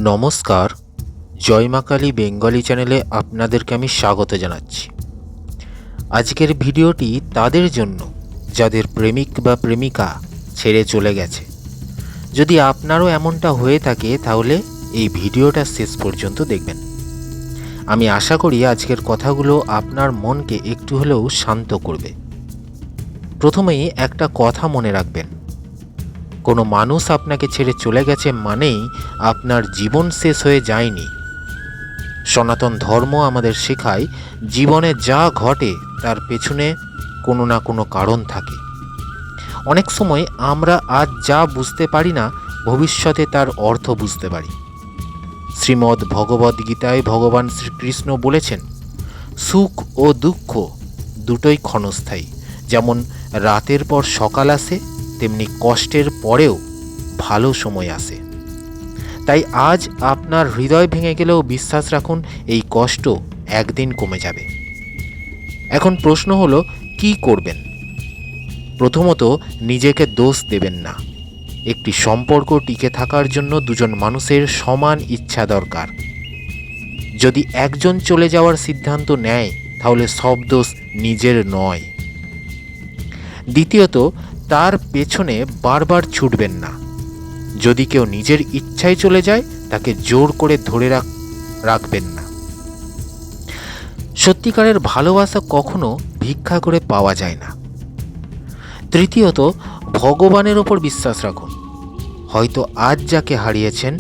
নমস্কার, জয় মা কালী বেঙ্গলি চ্যানেলে আপনাদেরকে আমি স্বাগত জানাচ্ছি। আজকের ভিডিওটি তাদের জন্য যাদের প্রেমিক বা প্রেমিকা ছেড়ে চলে গেছে। যদি আপনারও এমনটা হয়ে থাকে তাহলে এই ভিডিওটা শেষ পর্যন্ত দেখবেন। আমি আশা করি আজকের কথাগুলো আপনার মনকে একটু হলেও শান্ত করবে। প্রথমেই একটা কথা মনে রাখবেন, কোনো মানুষ আপনাকে ছেড়ে চলে গেছে মানেই আপনার জীবন শেষ হয়ে যায়নি। সনাতন ধর্ম আমাদের শেখায় জীবনে যা ঘটে তার পেছনে কোনো না কোনো কারণ থাকে। অনেক সময় আমরা আজ যা বুঝতে পারি না, ভবিষ্যতে তার অর্থ বুঝতে পারি। শ্রীমদ্ ভগবদ্ গীতায় ভগবান শ্রীকৃষ্ণ বলেছেন, সুখ ও দুঃখ দুটোই ক্ষণস্থায়ী। যেমন রাতের পর সকাল আসে, তেমনি কষ্টের পরেও ভালো সময় আসে। তাই আজ আপনার হৃদয় ভেঙে গেলেও বিশ্বাস রাখুন, এই কষ্ট একদিন কমে যাবে। এখন প্রশ্ন হলো, কি করবেন? প্রথমত, নিজেকে দোষ দেবেন না। একটি সম্পর্ক টিকে থাকার জন্য দুজন মানুষের সমান ইচ্ছা দরকার। যদি একজন চলে যাওয়ার সিদ্ধান্ত নেয় তাহলে সব দোষ নিজের নয়। দ্বিতীয়ত, তার পেছনে বারবার ছুটবেন না। যদি কেউ নিজের ইচ্ছায় চলে যায় তাকে জোর করে ধরে রাখবেন না। সত্যিকারের ভালোবাসা কখনো ভিক্ষা করে পাওয়া যায় না। তৃতীয়ত, ভগবানের ওপর বিশ্বাস রাখুন। হয়তো আজ যাকে হারিয়েছেন,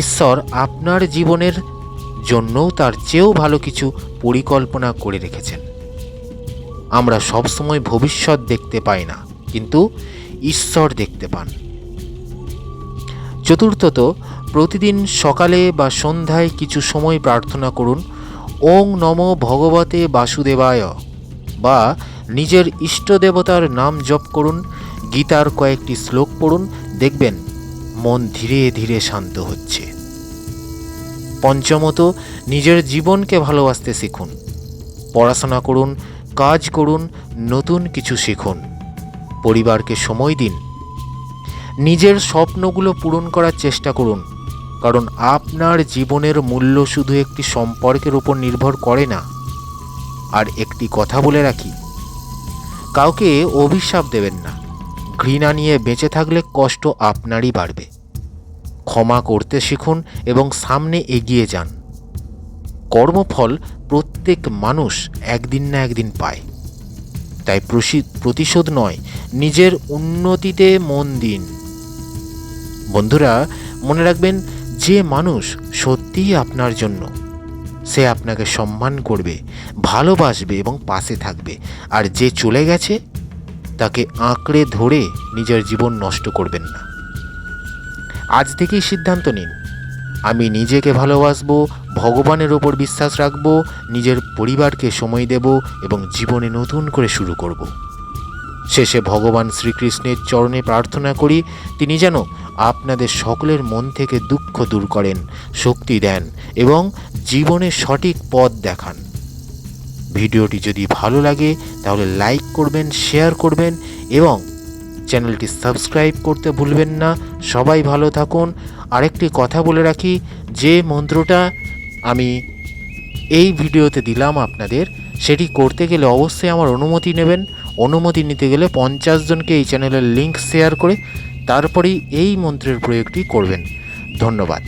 ঈশ্বর আপনার জীবনের জন্যও তার চেয়েও ভালো কিছু পরিকল্পনা করে রেখেছেন। আমরা সবসময় ভবিষ্যৎ দেখতে পাই না, কিন্তু ঈশ্বর দেখতে পান। চতুর্থত, প্রতিদিন সকালে বা সন্ধ্যায় কিছু সময় প্রার্থনা করুন, ওং নমো ভগবতে বাসুদেবায়, বা নিজের ইষ্ট দেবতার নাম জপ করুন, গীতার কয়েকটি শ্লোক পড়ুন, দেখবেন মন ধীরে ধীরে শান্ত হচ্ছে। পঞ্চমত, নিজের জীবনকে ভালোবাসতে শিখুন। পড়াশোনা করুন, কাজ করুন, নতুন কিছু শিখুন, পরিবারকে সময় দিন। নিজের স্বপ্নগুলো পূরণ করার চেষ্টা করুন, কারণ আপনার জীবনের মূল্য শুধু একটি সম্পর্কের উপর নির্ভর করে না। আর একটি কথা বলে রাখি, কাউকে অভিশাপ দেবেন না। ঘৃণা নিয়ে বেঁচে থাকলে কষ্ট আপনারই বাড়বে। ক্ষমা করতে শিখুন এবং সামনে এগিয়ে যান। কর্মফল প্রত্যেক মানুষ একদিন না একদিন পায়। তাই প্রতিশোধ নয়, নিজের উন্নতিতে মন দিন। বন্ধুরা, মনে রাখবেন, যে মানুষ সত্যিই আপনার জন্য, সে আপনাকে সম্মান করবে, ভালোবাসবে এবং পাশে থাকবে। আর যে চলে গেছে তাকে আঁকড়ে ধরে নিজের জীবন নষ্ট করবেন না। আজ থেকেই সিদ্ধান্ত নিন, আমি নিজেকে ভালোবাসবো, ভগবানের ওপর বিশ্বাস রাখবো, নিজের পরিবারকে সময় দেব এবং জীবনে নতুন করে শুরু করব। শেষে ভগবান শ্রীকৃষ্ণের চরণে প্রার্থনা করি, তিনি যেন আপনাদের সকলের মন থেকে দুঃখ দূর করেন, শক্তি দেন এবং জীবনে সঠিক পথ দেখান। ভিডিওটি যদি ভালো লাগে তাহলে লাইক করবেন, শেয়ার করবেন এবং চ্যানেলটি সাবস্ক্রাইব করতে ভুলবেন না। সবাই ভালো থাকুন। আরেকটি কথা বলে রাখি, যে মন্ত্রটা আমি এই ভিডিওতে দিলাম আপনাদের, সেটি করতে গেলে অবশ্যই আমার অনুমতি নেবেন। অনুমতি নিতে গেলে 50 জনকে এই চ্যানেলের লিঙ্ক শেয়ার করে তারপরেই এই মন্ত্রের প্রয়োগটি করবেন। ধন্যবাদ।